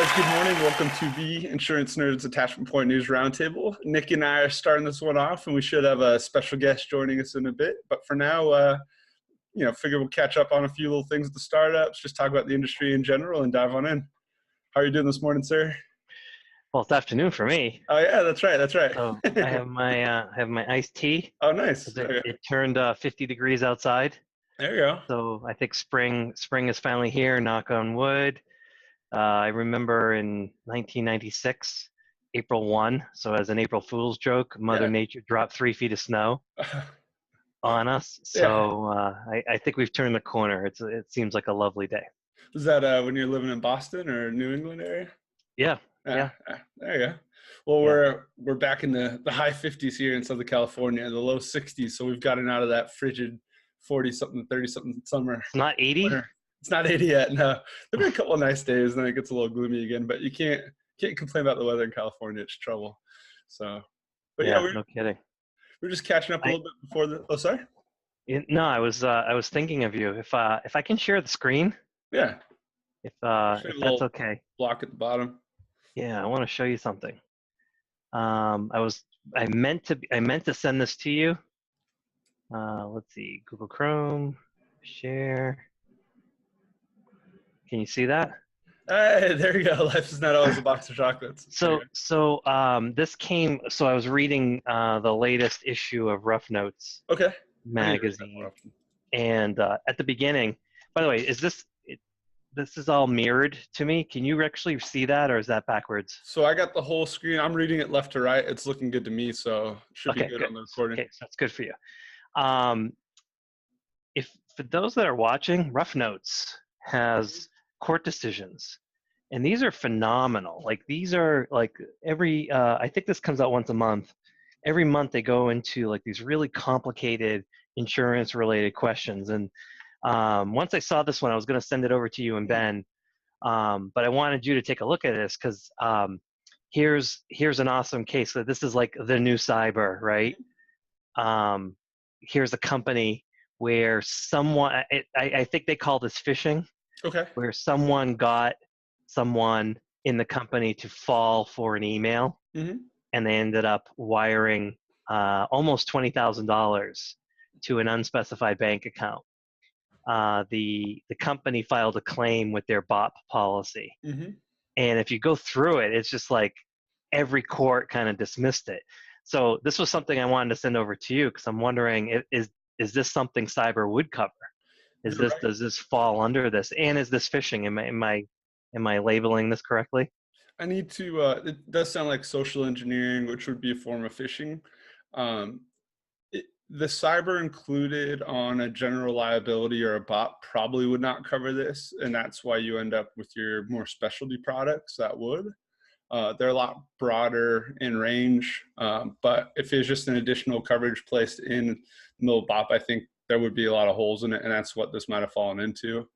guys, good morning. Welcome to the Insurance Nerds Attachment Point News Roundtable. Nick and I are starting this one off, and we should have a special guest joining us in a bit. But for now, figure we'll catch up on a few little things with the startups, just talk about the industry in general, and dive on in. How are you doing this morning, sir? Well, it's afternoon for me. Oh yeah, that's right. So I have my iced tea. Oh, nice. It turned 50 degrees outside. There you go. So I think spring is finally here. Knock on wood. I remember in 1996, April 1. So as an April Fool's joke, Mother Nature dropped 3 feet of snow on us. So I think we've turned the corner. It seems like a lovely day. Was that when you're living in Boston or New England area? Yeah. There you go. Well, we're back in the high 50s here in Southern California, the low 60s. So we've gotten out of that frigid 40-something, 30-something summer. It's not 80? Winter. It's not 80 yet, no. There've been a couple of nice days, and then it gets a little gloomy again. But you can't complain about the weather in California. It's trouble. So, but no kidding. We're just catching up a little bit before the. Oh, sorry. No, I was thinking of you. If I can share the screen. Yeah. If that's okay. Block at the bottom. Yeah, I want to show you something. I meant to send this to you. Let's see, Google Chrome, share. Can you see that? Hey, there you go. Life is not always a box of chocolates. So this came. So I was reading the latest issue of Rough Notes magazine, and at the beginning. By the way, this is all mirrored to me. Can you actually see that, or is that backwards? So I got the whole screen. I'm reading it left to right. It's looking good to me, so it should be good on the recording. Okay, so that's good for you. If for those that are watching, Rough Notes has court decisions, and these are phenomenal. Like these are like every. I think this comes out once a month. Every month they go into like these really complicated insurance-related questions, and once I saw this one, I was going to send it over to you and Ben, but I wanted you to take a look at this because here's an awesome case. So this is like the new cyber, right? Here's a company where someone, I think they call this phishing, where someone got someone in the company to fall for an email, and they ended up wiring almost $20,000 to an unspecified bank account. The company filed a claim with their BOP policy. And if you go through it, it's just like every court kind of dismissed it. So this was something I wanted to send over to you because I'm wondering, is this something cyber would cover? Does this fall under this? And is this phishing? Am I labeling this correctly? I need to, it does sound like social engineering, which would be a form of phishing. The cyber included on a general liability or a BOP probably would not cover this, and that's why you end up with your more specialty products that would. They're a lot broader in range, but if it's just an additional coverage placed in the middle of BOP, I think there would be a lot of holes in it, and that's what this might have fallen into.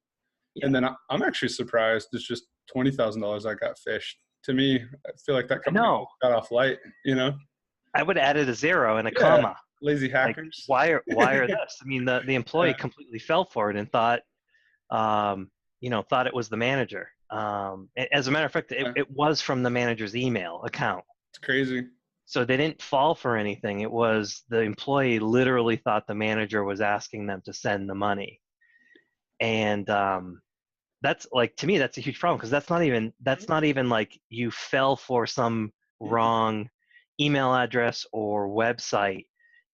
Yeah. And then I'm actually surprised it's just $20,000 I got fished. To me, I feel like that company got off light, I would add it a zero and a comma. Lazy hackers. Like, why are this? I mean, the employee completely fell for it and thought it was the manager. As a matter of fact, it was from the manager's email account. It's crazy. So they didn't fall for anything. It was the employee literally thought the manager was asking them to send the money. And that's like, to me, that's a huge problem because that's not even like you fell for some wrong email address or website.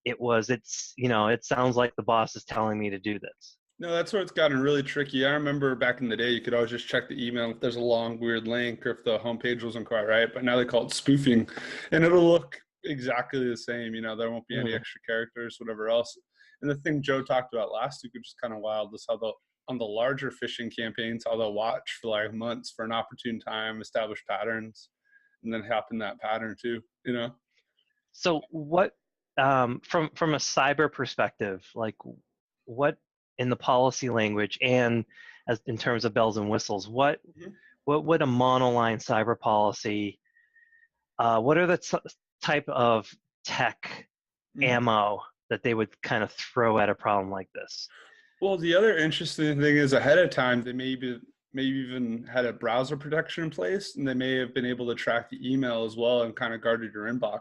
It sounds like the boss is telling me to do this. No, that's where it's gotten really tricky. I remember back in the day, you could always just check the email if there's a long, weird link or if the homepage wasn't quite right. But now they call it spoofing, and it'll look exactly the same. There won't be any extra characters, whatever else. And the thing Joe talked about last week, which is kind of wild, is how on the larger phishing campaigns, how they'll watch for like months for an opportune time, establish patterns, and then hop in that pattern too. So what? From a cyber perspective, like what in the policy language and as in terms of bells and whistles, what would a monoline cyber policy, what are the type of tech ammo that they would kind of throw at a problem like this? Well, the other interesting thing is ahead of time, they maybe maybe even had a browser protection in place, and they may have been able to track the email as well and kind of guarded your inbox.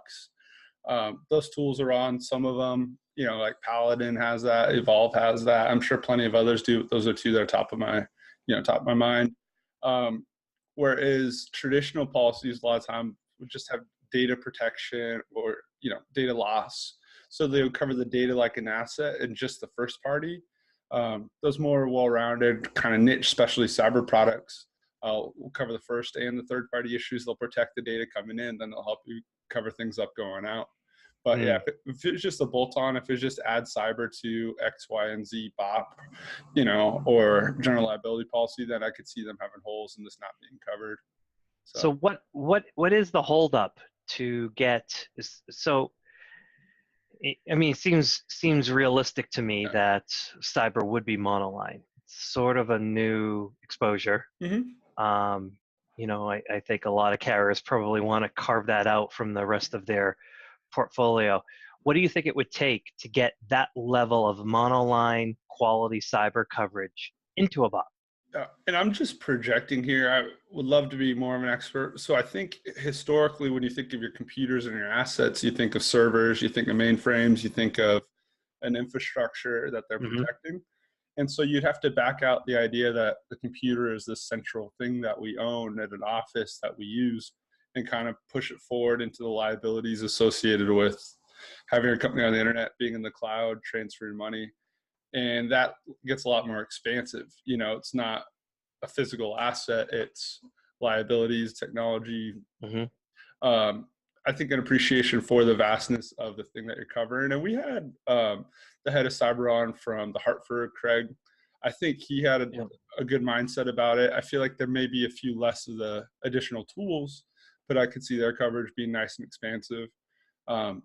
Those tools are on some of them, like Paladin has that, Evolve has that. I'm sure plenty of others do. Those are two that are top of my mind. Whereas traditional policies a lot of time would just have data protection or, data loss. So they would cover the data like an asset and just the first party. Those more well-rounded kind of niche, especially cyber products, will cover the first and the third party issues. They'll protect the data coming in, then they'll help you cover things up going out. But yeah, if it's just a bolt-on, if it's just add cyber to X, Y, and Z BOP, or general liability policy, then I could see them having holes and this not being covered. So what is the holdup to get? So, I mean, it seems realistic to me that cyber would be monoline. It's sort of a new exposure. I think a lot of carriers probably want to carve that out from the rest of their portfolio. What do you think it would take to get that level of monoline quality cyber coverage into a BOP? And I'm just projecting here. I would love to be more of an expert. So I think historically, when you think of your computers and your assets, you think of servers, you think of mainframes, you think of an infrastructure that they're protecting. And so you'd have to back out the idea that the computer is this central thing that we own at an office that we use, and kind of push it forward into the liabilities associated with having a company on the internet, being in the cloud, transferring money. And that gets a lot more expansive. It's not a physical asset, it's liabilities, technology. I think an appreciation for the vastness of the thing that you're covering. And we had the head of cyber on from the Hartford, Craig. I think he had a good mindset about it. I feel like there may be a few less of the additional tools, but I could see their coverage being nice and expansive.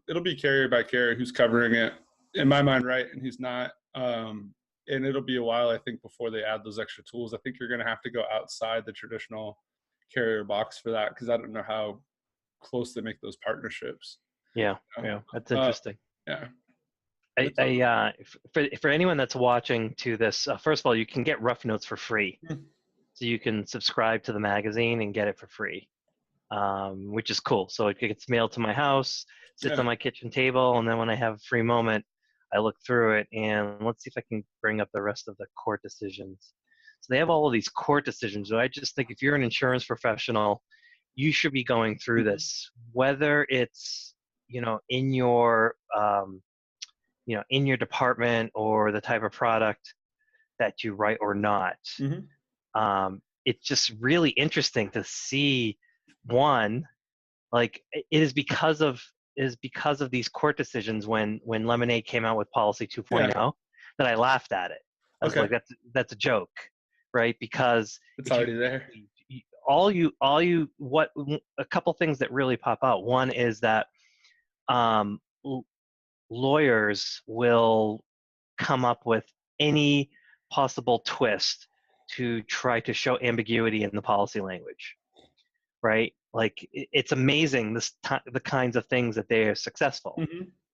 It'll be carrier by carrier who's covering it, in my mind, right, and who's not. And it'll be a while, I think, before they add those extra tools. I think you're going to have to go outside the traditional carrier box for that, because I don't know how close they make those partnerships. Yeah, that's interesting. For anyone that's watching to this, first of all, you can get Rough Notes for free. So you can subscribe to the magazine and get it for free, which is cool. So it gets mailed to my house, sits on my kitchen table, and then when I have a free moment, I look through it, and let's see if I can bring up the rest of the court decisions. So they have all of these court decisions. So I just think if you're an insurance professional, you should be going through this, whether it's, in your, in your department or the type of product that you write or not. It's just really interesting to see, one, like it is because of these court decisions when Lemonade came out with Policy 2.0 that I laughed at it. I was like, that's a joke, right? Because it's already there. A couple things that really pop out. One is that lawyers will come up with any possible twist to try to show ambiguity in the policy language, right? Like it's amazing the kinds of things that they are successful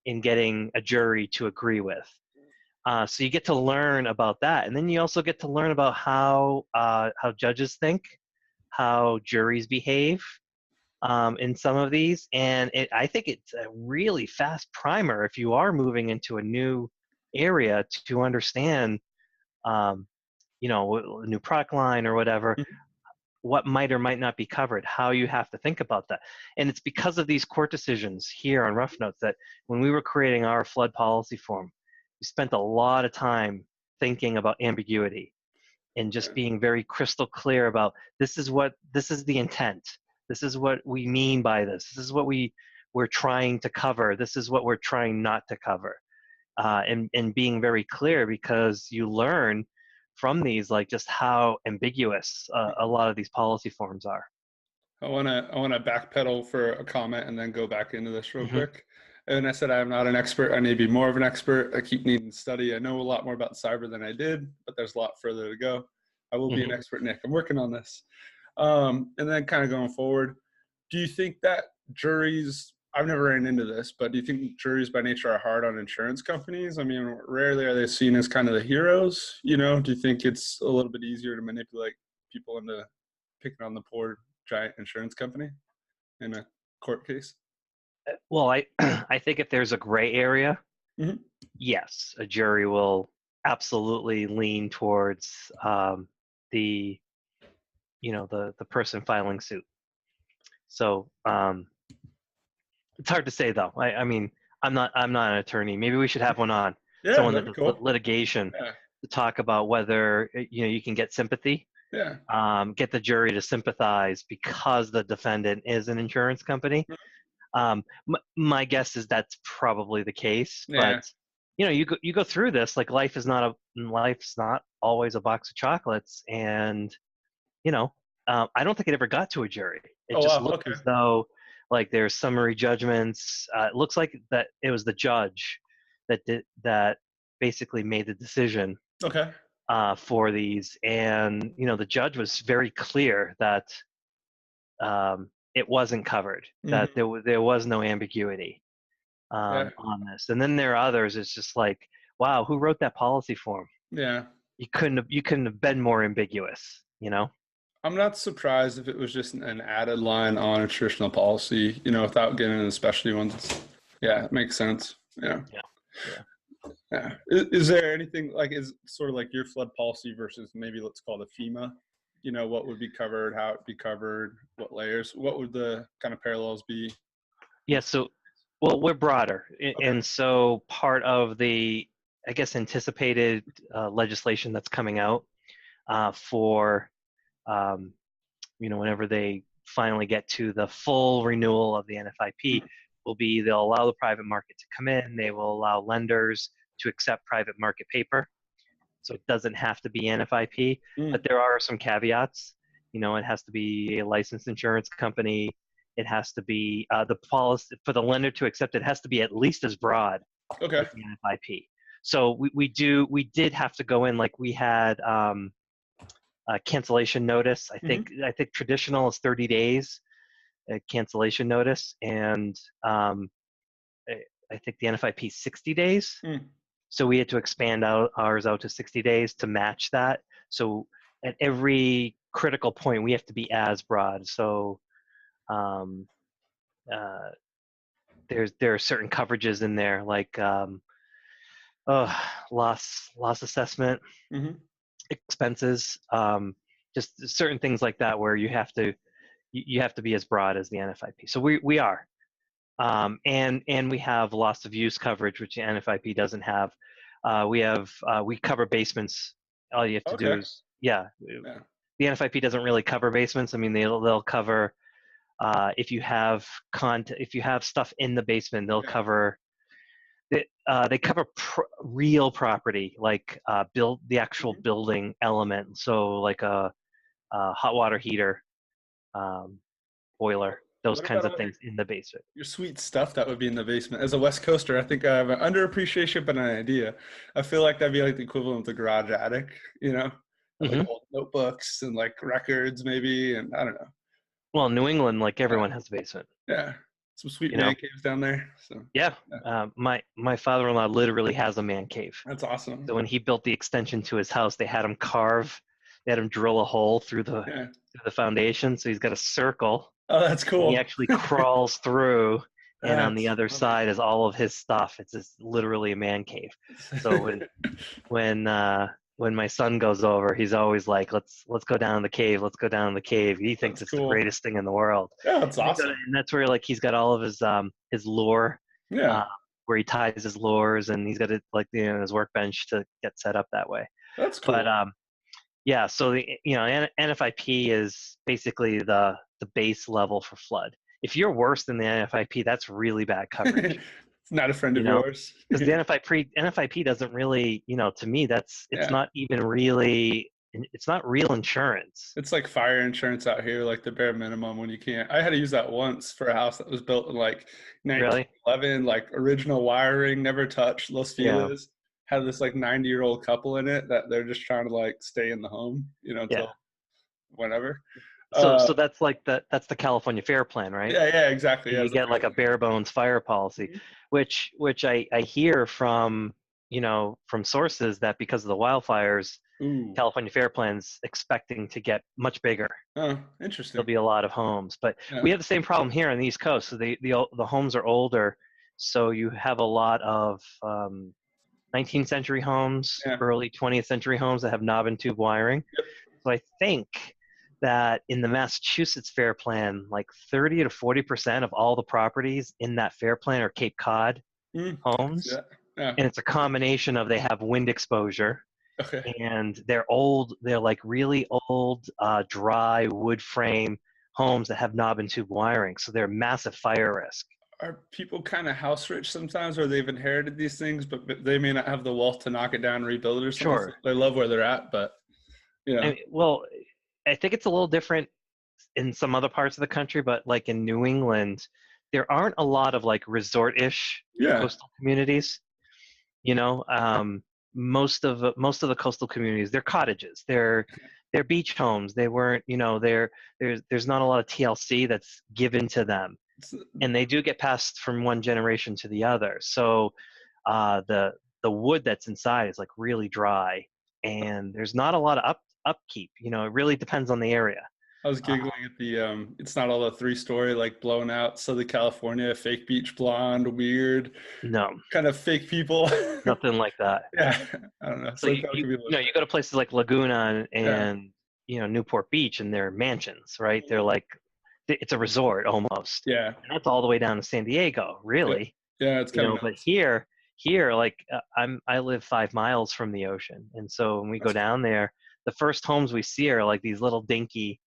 in getting a jury to agree with. So you get to learn about that, and then you also get to learn about how judges think, how juries behave in some of these, and I think it's a really fast primer if you are moving into a new area to understand, a new product line or whatever. What might or might not be covered, how you have to think about that. And it's because of these court decisions here on Rough Notes that when we were creating our flood policy form, we spent a lot of time thinking about ambiguity and just being very crystal clear about this is the intent. This is what we mean by this. This is what we're trying to cover. This is what we're trying not to cover. And being very clear, because you learn from these, like just how ambiguous a lot of these policy forms are. I want to backpedal for a comment and then go back into this real quick. And I said I am not an expert. I need to be more of an expert. I keep needing to study. I know a lot more about cyber than I did, but there's a lot further to go. I will be an expert, Nick. I'm working on this. And then kind of going forward, do you think that juries, I've never ran into this, but do you think juries by nature are hard on insurance companies? I mean, rarely are they seen as kind of the heroes, Do you think it's a little bit easier to manipulate people into picking on the poor giant insurance company in a court case? Well, I think if there's a gray area, yes, a jury will absolutely lean towards the the person filing suit. So it's hard to say though. I mean, I'm not an attorney. Maybe we should have one on. Yeah, Someone that'd that be does cool. litigation to talk about whether you can get sympathy. Yeah. Get the jury to sympathize because the defendant is an insurance company. My guess is that's probably the case. Yeah. But you go through this, like life's not always a box of chocolates, and I don't think it ever got to a jury. It just looked as though like there's summary judgments. It looks like that it was the judge that basically made the decision for these, and the judge was very clear that it wasn't covered, that there was no ambiguity on this. And then there are others. It's just like, wow, who wrote that policy form? Yeah, you couldn't have been more ambiguous. I'm not surprised if it was just an added line on a traditional policy, without getting into the specialty ones. Yeah, it makes sense. Yeah. Is there anything like, is sort of like your flood policy versus maybe let's call it FEMA? What would be covered, how it'd be covered, what layers, what would the kind of parallels be? Yeah. So, well, we're broader. And so part of the, I guess, anticipated legislation that's coming out for, whenever they finally get to the full renewal of the NFIP, will be they'll allow the private market to come in. They will allow lenders to accept private market paper. So it doesn't have to be NFIP, but there are some caveats. It has to be a licensed insurance company. It has to be the policy for the lender to accept. It has to be at least as broad as the NFIP. So we did have to go in, like we had a cancellation notice. I think traditional is 30 days cancellation notice, and I think the NFIP is 60 days. So we had to expand ours out to 60 days to match that. So at every critical point, we have to be as broad. So there are certain coverages in there, like loss assessment, expenses, just certain things like that, where you have to be as broad as the NFIP. So we are. And we have loss of use coverage, which the NFIP doesn't have. We cover basements. All you have to do is the NFIP doesn't really cover basements. I mean, they'll cover if you have stuff in the basement, they'll cover. They cover real property, like the actual building element. So like a hot water heater, boiler. Those kinds of things in the basement. Your sweet stuff that would be in the basement. As a West Coaster, I think I have an underappreciation, but an idea. I feel like that'd be like the equivalent of the garage attic, like old notebooks and like records maybe, and I don't know. Well, in New England, like everyone has a basement. Yeah, some sweet man caves down there. So my father-in-law literally has a man cave. That's awesome. So when he built the extension to his house, they had him drill a hole through the foundation. So he's got a circle. Oh, that's cool. He actually crawls through, and on the other side is all of his stuff. It's just literally a man cave. So when my son goes over, he's always like, "Let's go down in the cave. Let's go down in the cave." He thinks it's the greatest thing in the world. Yeah, that's awesome. And that's where like he's got all of his lure. Yeah. Where he ties his lures, and he's got it like his workbench to get set up that way. That's cool. But yeah, so the NFIP is basically the base level for flood. If you're worse than the NFIP, that's really bad coverage. It's not a friend of yours. Because the NFIP doesn't really, to me, it's not even really, it's not real insurance. It's like fire insurance out here, like the bare minimum when you can't. I had to use that once for a house that was built in like 1911, like original wiring, never touched, Los Feliz. Had this like 90-year-old couple in it that they're just trying to like stay in the home, until whenever. So that's like that's the California Fair Plan, right? Yeah, exactly. You get like a bare bones fire policy, which I hear from from sources that because of the wildfires, California Fair Plan's expecting to get much bigger. Oh, interesting. There'll be a lot of homes, but we have the same problem here on the East Coast. So the homes are older, so you have a lot of 19th century homes, early 20th century homes that have knob and tube wiring. Yep. So I think that in the Massachusetts Fair Plan, like 30 to 40% of all the properties in that Fair Plan are Cape Cod homes. Yeah. And it's a combination of they have wind exposure, and they're old. They're like really old, dry wood frame homes that have knob and tube wiring. So they're massive fire risk. Are people kind of house rich sometimes, or they've inherited these things, but they may not have the wealth to knock it down and rebuild it or something? Sure. They love where they're at, but I think it's a little different in some other parts of the country, but like in New England, there aren't a lot of like resort-ish coastal communities. Most of the coastal communities, they're cottages, they're beach homes. They weren't, there's not a lot of TLC that's given to them, and they do get passed from one generation to the other. So the wood that's inside is like really dry, and there's not a lot of upkeep. It really depends on the area. I was giggling at the it's not all a 3-story like blown out Southern California fake beach blonde weird kind of fake people. Nothing like that. Yeah, I don't know. So you go to places like Laguna and Newport Beach, and they're mansions, right? They're like, it's a resort almost. Yeah, and that's all the way down to San Diego, really. Yeah, it's kind of but here like I live 5 miles from the ocean, and so when we go down there, the first homes we see are like these little dinky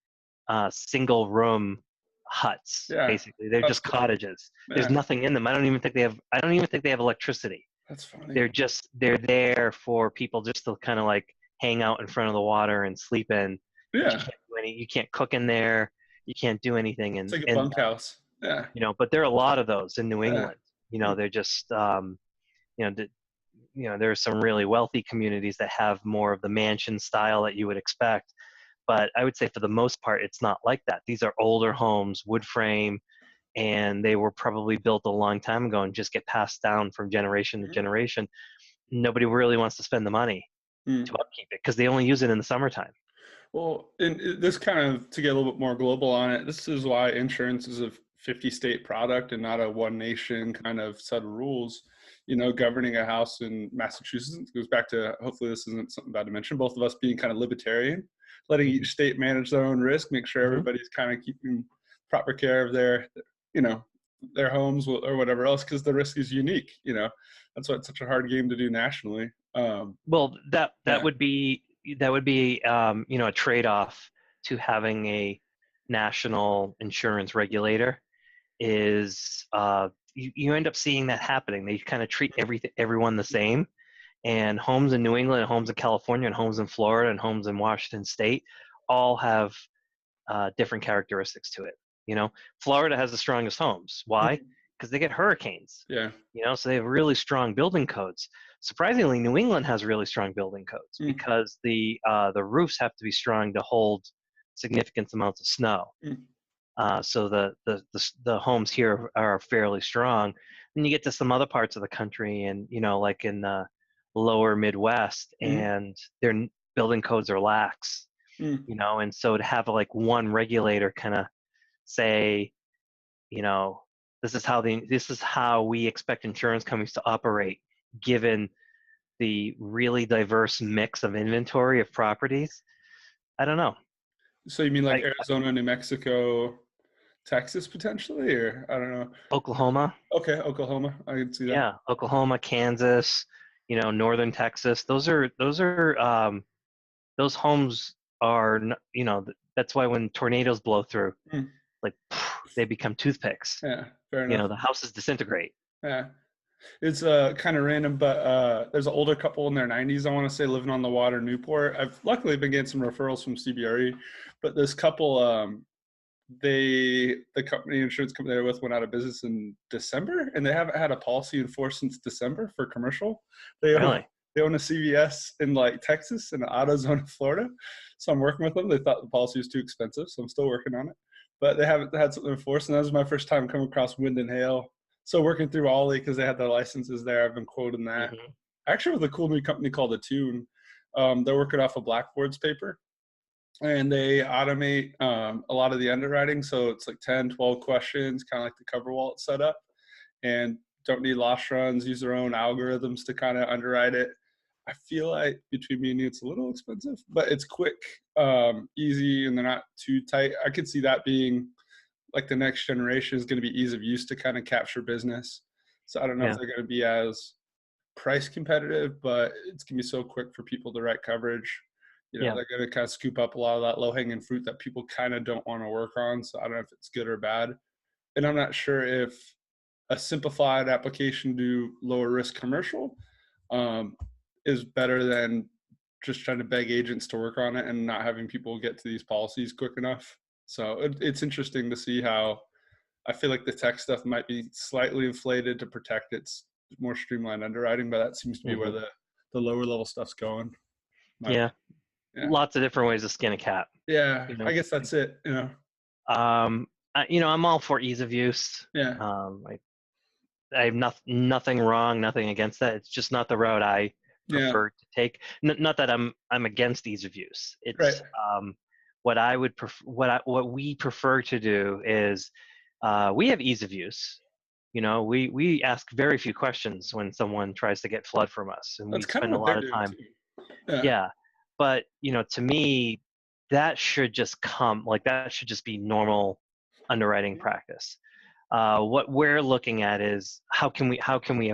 single room huts. Basically they're just cottages. There's nothing in them. I don't even think they have electricity. That's funny. They're there for people just to kind of like hang out in front of the water and sleep in. You can't cook in there, you can't do anything, and it's like a bunkhouse. But there are a lot of those in New England. They're just there's some really wealthy communities that have more of the mansion style that you would expect. But I would say for the most part, it's not like that. These are older homes, wood frame, and they were probably built a long time ago and just get passed down from generation to generation. Nobody really wants to spend the money to upkeep it because they only use it in the summertime. Well, and this kind of, to get a little bit more global on it, this is why insurance is a 50-state product and not a one nation kind of set of rules. Governing a house in Massachusetts, it goes back to, hopefully this isn't something bad to mention, both of us being kind of libertarian, letting each state manage their own risk, make sure everybody's kind of keeping proper care of their homes or whatever else, because the risk is unique. That's why it's such a hard game to do nationally. Well, that would be a trade-off to having a national insurance regulator. Is you end up seeing that happening. They kind of treat everyone the same. And homes in New England, and homes in California, and homes in Florida, and homes in Washington State all have different characteristics to it. Florida has the strongest homes. Why? Because they get hurricanes. Yeah. So they have really strong building codes. Surprisingly, New England has really strong building codes because the roofs have to be strong to hold significant amounts of snow. So the homes here are fairly strong. And you get to some other parts of the country, and like in the lower Midwest, and their building codes are lax. And so to have like one regulator kind of say, this is how we expect insurance companies to operate, given the really diverse mix of inventory of properties. I don't know. So you mean like Arizona, New Mexico, Texas potentially, or I don't know. Oklahoma. Okay, Oklahoma. I can see that. Yeah, Oklahoma, Kansas, northern Texas. Those homes are, that's why when tornadoes blow through, like they become toothpicks. Yeah, fair enough. The houses disintegrate. Yeah. It's kind of random, but there's an older couple in their 90s, I want to say, living on the water in Newport. I've luckily been getting some referrals from CBRE, but this couple, the insurance company they're with went out of business in December, and they haven't had a policy in force since December for commercial. They own a CVS in like Texas and an AutoZone in Florida. So I'm working with them. They thought the policy was too expensive, so I'm still working on it. But they haven't had something in force, and that was my first time coming across wind and hail. So working through Ollie, because they had their licenses there, I've been quoting that. actually with a cool new company called Attune. They're working off of Blackboard's paper, and they automate a lot of the underwriting. So it's like 10, 12 questions, kind of like the cover wallet setup, and don't need loss runs, use their own algorithms to kind of underwrite it. I feel like between me and you, it's a little expensive, but it's quick, easy, and they're not too tight. I could see that being like the next generation is going to be ease of use to kind of capture business. So I don't know if they're going to be as price competitive, but it's going to be so quick for people to write coverage. They're going to kind of scoop up a lot of that low hanging fruit that people kind of don't want to work on. So I don't know if it's good or bad. And I'm not sure if a simplified application to lower risk commercial is better than just trying to beg agents to work on it and not having people get to these policies quick enough. So it's interesting to see how I feel like the tech stuff might be slightly inflated to protect its more streamlined underwriting, but that seems to be where the lower level stuff's going. Yeah. Lots of different ways to skin a cat. Yeah, I guess that's it. I'm all for ease of use. Yeah. I have nothing wrong, nothing against that. It's just not the road I prefer to take. Not that I'm against ease of use. It's right. What I would what we prefer to do is we have ease of use. We ask very few questions when someone tries to get flood from us, and that's we spend a lot of time. Yeah. But to me, that should just be normal underwriting practice. What we're looking at is how can we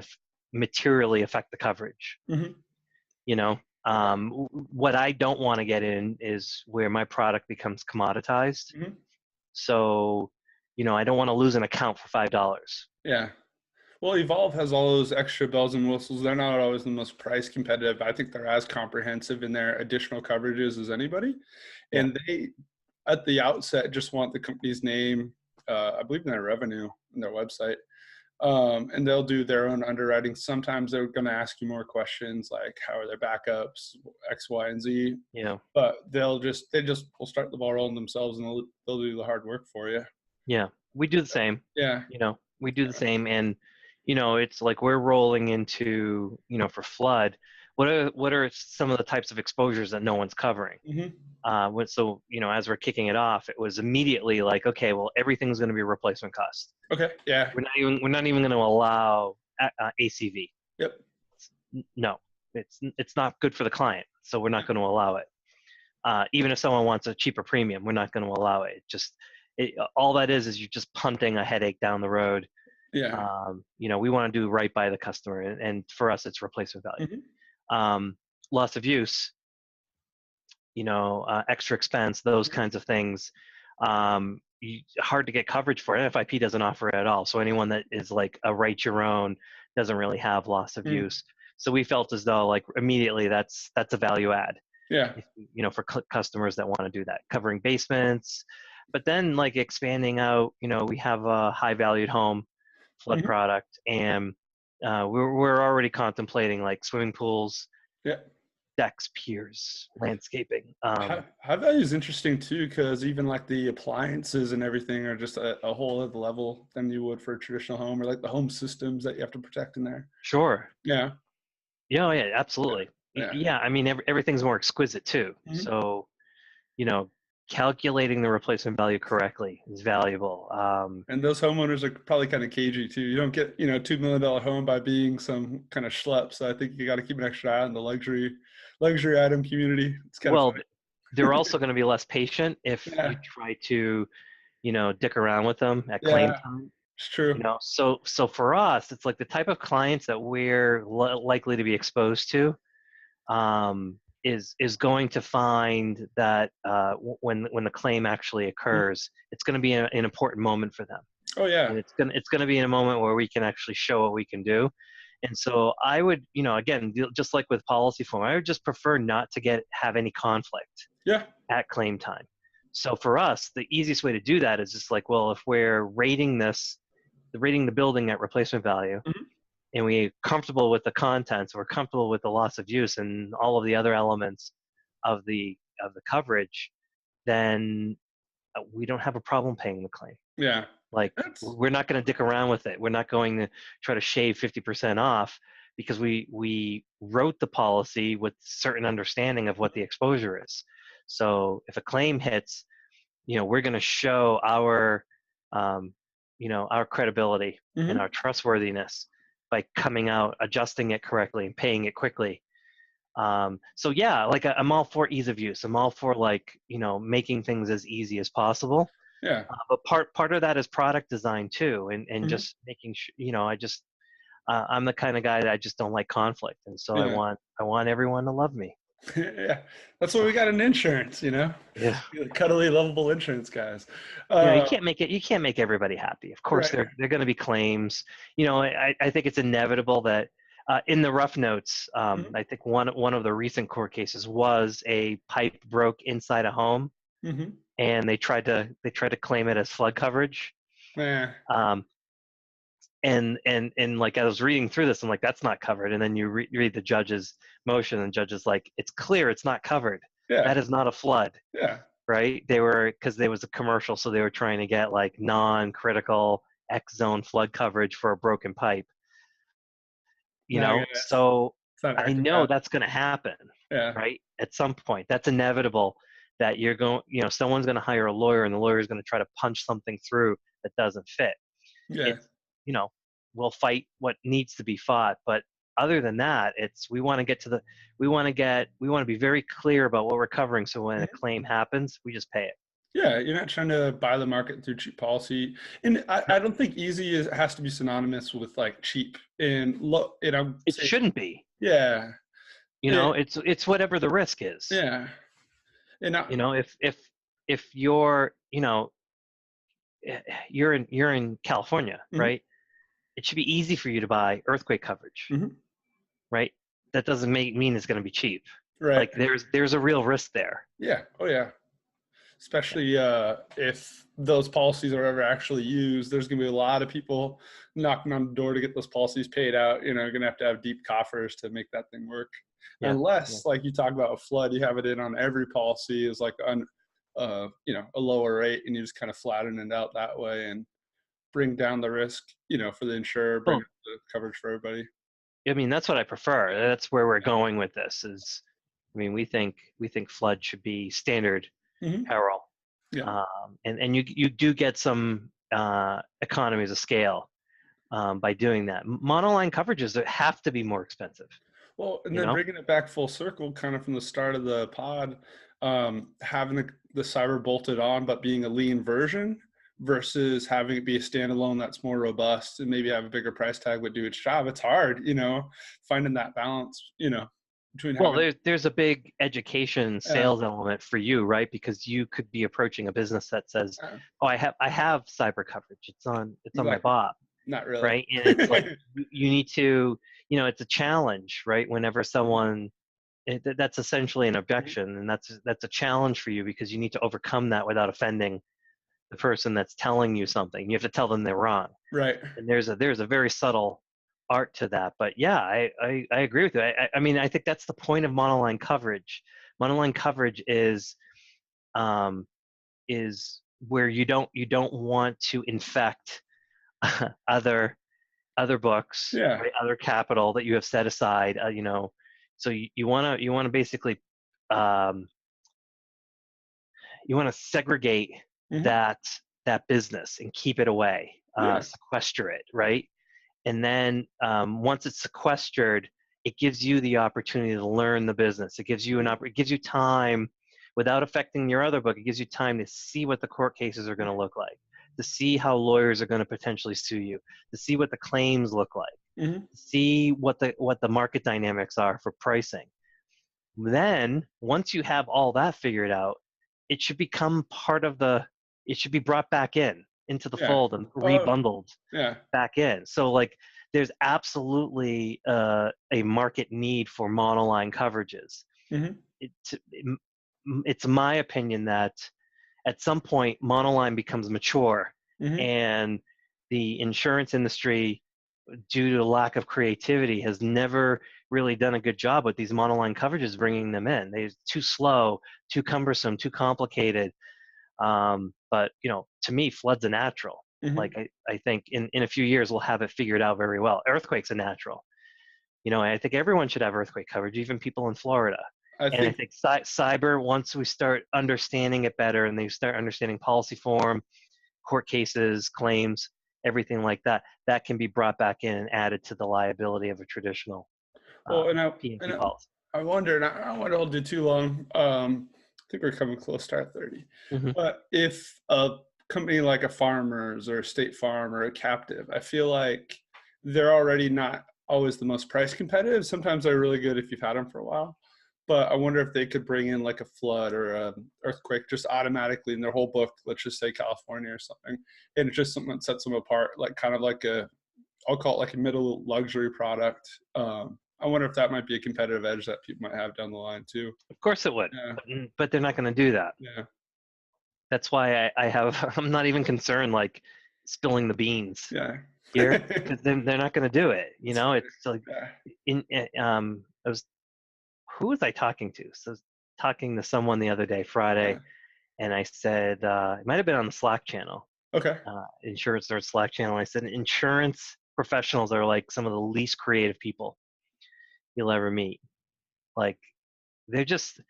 materially affect the coverage. Mm-hmm. What I don't want to get in is where my product becomes commoditized. Mm-hmm. So, I don't want to lose an account for $5. Yeah. Well, Evolve has all those extra bells and whistles. They're not always the most price competitive. I think they're as comprehensive in their additional coverages as anybody. Yeah. And they, at the outset, just want the company's name, I believe in their revenue, in their website. And they'll do their own underwriting. Sometimes they're going to ask you more questions like how are their backups, X, Y, and Z. Yeah. But they will start the ball rolling themselves, and they'll do the hard work for you. Yeah, we do the same. Yeah. We do the same, and it's like we're rolling into for flood. What are some of the types of exposures that no one's covering? Mm-hmm. So as we're kicking it off, it was immediately like, okay, well, everything's going to be replacement cost. Okay. Yeah. We're not even going to allow ACV. Yep. No, it's not good for the client, so we're not going to allow it. Even if someone wants a cheaper premium, we're not going to allow it. All that is you're just punting a headache down the road. Yeah. We want to do right by the customer, and for us, it's replacement value. Mm-hmm. Loss of use, extra expense, those kinds of things. Hard to get coverage for. NFIP doesn't offer it at all. So anyone that is like a write your own doesn't really have loss of use. So we felt as though like immediately that's a value add. Yeah. For customers that want to do that, covering basements, but then like expanding out. We have a high valued home flood mm-hmm. product, and we're already contemplating like swimming pools. Yeah. Decks, piers, landscaping. High value is interesting too, because even like the appliances and everything are just a whole other level than you would for a traditional home, or like the home systems that you have to protect in there. Sure. Yeah. Yeah, absolutely. Yeah. I mean, everything's more exquisite too. Mm-hmm. So, calculating the replacement value correctly is valuable. And those homeowners are probably kind of cagey too. You don't get, $2 million home by being some kind of schlep. So I think you got to keep an extra eye on the luxury item community. It's kind of funny. They're also going to be less patient if you try to, dick around with them at claim time. It's true. So for us, it's like the type of clients that we're likely to be exposed to is going to find that when the claim actually occurs, it's going to be an important moment for them. Oh yeah. And it's going to be in a moment where we can actually show what we can do. And so I would, again, just like with policy form, I would just prefer not to have any conflict at claim time. So for us, the easiest way to do that is just like, well, if we're rating the building at replacement value, mm-hmm. and we're comfortable with the contents, we're comfortable with the loss of use and all of the other elements of the coverage, then we don't have a problem paying the claim. Yeah. Like we're not going to dick around with it. We're not going to try to shave 50% off because we wrote the policy with certain understanding of what the exposure is. So if a claim hits, we're going to show our our credibility and our trustworthiness by coming out, adjusting it correctly, and paying it quickly. So yeah, like I'm all for ease of use. I'm all for making things as easy as possible. Yeah. But part of that is product design too, and just making sure. I'm the kind of guy that I just don't like conflict, and so I want everyone to love me. Yeah, that's what we got in insurance, Yeah. Cuddly, lovable insurance guys. You can't make everybody happy. Of course, right. they're going to be claims. I think it's inevitable that in the rough notes, I think one of the recent court cases was a pipe broke inside a home, and they tried to claim it as flood coverage. Yeah. And like I was reading through this, I'm like, that's not covered. And then you read the judge's motion, and the judge is like, it's clear it's not covered. Yeah. That is not a flood. Yeah. Right? Because there was a commercial, so they were trying to get like non-critical X zone flood coverage for a broken pipe. So I know that's going to happen. Yeah. Right? At some point, that's inevitable. That you're going, someone's going to hire a lawyer, and the lawyer is going to try to punch something through that doesn't fit. Yeah. We'll fight what needs to be fought, but other than that, we want to be very clear about what we're covering, so when a claim happens, we just pay it. Yeah, you're not trying to buy the market through cheap policy, and I don't think easy has to be synonymous with like cheap. And it shouldn't be. Yeah, it's whatever the risk is. Yeah, and if you're you're in California, right? It should be easy for you to buy earthquake coverage, right? That doesn't mean it's going to be cheap. Right. Like there's a real risk there. Yeah. Oh yeah. Especially if those policies are ever actually used, there's going to be a lot of people knocking on the door to get those policies paid out. You're going to have deep coffers to make that thing work. Yeah. Unless, like you talk about a flood, you have it in on every policy is like a lower rate, and you just kind of flatten it out that way and bring down the risk, for the insurer, bring up the coverage for everybody. I mean, that's what I prefer. That's where we're going with this. We think flood should be standard peril. Yeah. And you do get some economies of scale by doing that. Monoline coverages that have to be more expensive. Well, and then bringing it back full circle, kind of from the start of the pod, having the cyber bolted on, but being a lean version, versus having it be a standalone that's more robust and maybe have a bigger price tag but do its job. It's hard, finding that balance, between. Well, there's a big education sales element for you, right? Because you could be approaching a business that says, "Oh, I have cyber coverage. It's on my BOP." Not really, right? And it's like you need to, it's a challenge, right? Whenever someone, that's essentially an objection, and that's a challenge for you because you need to overcome that without offending the person that's telling you something. You have to tell them they're wrong. Right. And there's a very subtle art to that. But yeah, I agree with you. I think that's the point of monoline coverage. Monoline coverage is where you don't want to infect other books, right? Other capital that you have set aside. So you want to basically you want to segregate that business and keep it away, sequester it, right? And then once it's sequestered, it gives you the opportunity to learn the business. It gives you it gives you time without affecting your other book. It gives you time to see what the court cases are going to look like, to see how lawyers are going to potentially sue you, to see what the claims look like, to see what the market dynamics are for pricing. Then once you have all that figured out, it should become part of it should be brought back into the fold and rebundled back in. So like there's absolutely a market need for monoline coverages. It's my opinion that at some point monoline becomes mature, and the insurance industry, due to lack of creativity, has never really done a good job with these monoline coverages, bringing them in. They're too slow, too cumbersome, too complicated. But to me, flood's a natural. Like I think in a few years we'll have it figured out very well. Earthquake's a natural. I think everyone should have earthquake coverage, even people in Florida. I think cyber, once we start understanding it better and they start understanding policy form, court cases, claims, everything like that, that can be brought back in and added to the liability of a traditional P&C policy. I wonder, and I don't want to hold you too long. I think we're coming close to our 30. Mm-hmm. But if a company like a Farmers or a State Farm or a Captive, I feel like they're already not always the most price competitive. Sometimes they're really good if you've had them for a while. But I wonder if they could bring in like a flood or an earthquake just automatically in their whole book, let's just say California or something. And it's just something that sets them apart, like kind of like I'll call it like a middle luxury product. I wonder if that might be a competitive edge that people might have down the line too. Of course it would, but they're not going to do that. Yeah. That's why I'm not even concerned like spilling the beans here, because they're not going to do it. It's like, who was I talking to? So I was talking to someone the other day, Friday, and I said, it might have been on the Slack channel. Okay. Insurance Nerd Slack channel. I said, insurance professionals are like some of the least creative people you'll ever meet. Like, they're just,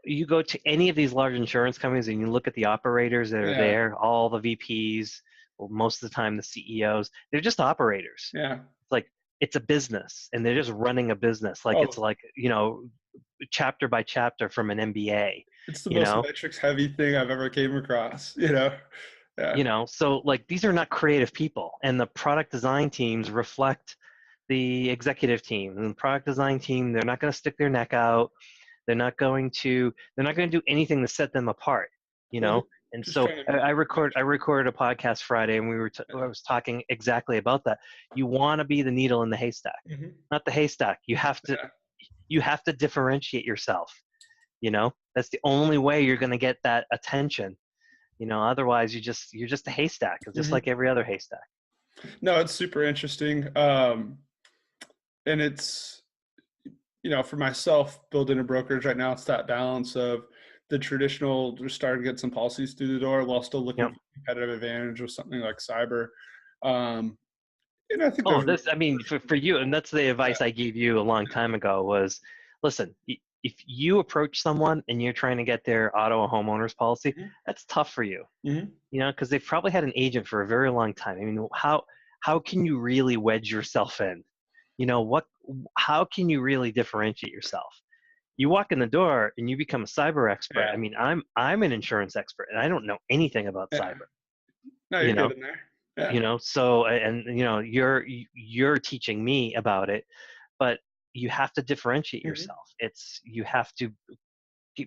you go to any of these large insurance companies and you look at the operators that are there, all the VPs, well, most of the time the CEOs, they're just operators. Yeah. It's like, it's a business and they're just running a business. Like it's like, chapter by chapter from an MBA. It's the most metrics heavy thing I've ever came across, Yeah. So like these are not creative people, and the product design teams reflect the executive team. And the product design team, they're not going to stick their neck out. They're not going to do anything to set them apart, And so I recorded a podcast Friday, and I was talking exactly about that. You want to be the needle in the haystack, not the haystack. You have to differentiate yourself. That's the only way you're going to get that attention. Otherwise you're just a haystack, just like every other haystack. No, it's super interesting. And it's, for myself, building a brokerage right now, it's that balance of the traditional, just starting to get some policies through the door while still looking for competitive advantage with something like cyber. And I think for you, and that's the advice I gave you a long time ago was, listen, if you approach someone and you're trying to get their auto or homeowner's policy, that's tough for you, because they've probably had an agent for a very long time. I mean, how can you really wedge yourself in? How can you really differentiate yourself? You walk in the door and you become a cyber expert. I mean, I'm an insurance expert and I don't know anything about cyber. No, you're good in there. So, and you're teaching me about it, but you have to differentiate yourself. You have to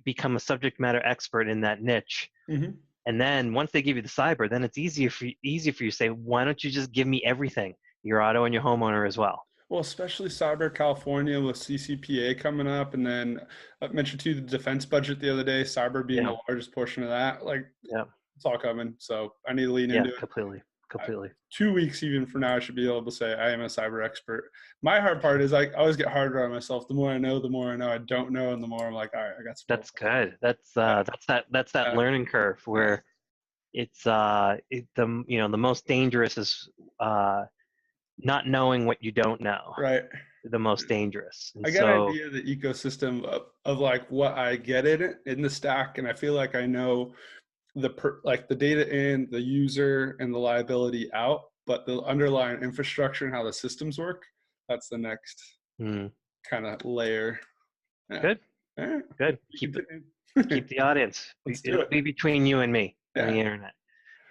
become a subject matter expert in that niche. And then once they give you the cyber, then it's easier for you to say, why don't you just give me everything, your auto and your homeowner as well? Well, especially cyber California with CCPA coming up. And then I mentioned too, the defense budget the other day, cyber being the largest portion of that, it's all coming. So I need to lean into it. Completely. 2 weeks even from now, I should be able to say I am a cyber expert. My hard part is I always get harder on myself. The more I know I don't know. And the more I'm like, all right, I got some. That's good. That's that learning curve where it's the most dangerous is not knowing what you don't know. Right. The most dangerous. And I got an idea of the ecosystem of like what I get in the stack, and I feel like I know the data in, the user, and the liability out, but the underlying infrastructure and how the systems work, that's the next kind of layer. Good. Good. Keep the audience. It'll be between you and me on the internet,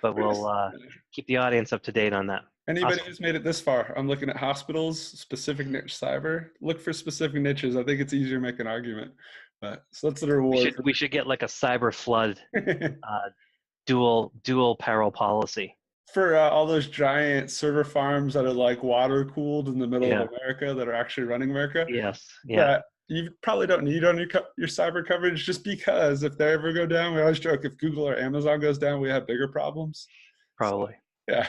but we'll keep the audience up to date on that. Anybody who's made it this far, I'm looking at hospitals, specific niche cyber. Look for specific niches. I think it's easier to make an argument. But so that's the reward. We should get like a cyber flood dual peril policy. For all those giant server farms that are like water cooled in the middle of America that are actually running America. Yes. Yeah. You probably don't need on your cyber coverage, just because if they ever go down, we always joke, if Google or Amazon goes down, we have bigger problems. Probably. So, yeah.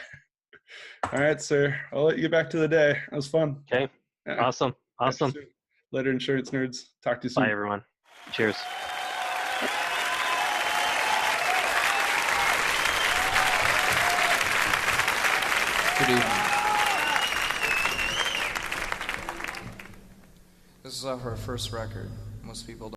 All right, sir. I'll let you get back to the day. That was fun. Okay. Yeah. Awesome. Later, insurance nerds. Talk to you soon. Bye, everyone. Cheers. Good evening. is off our first record. Most people don't.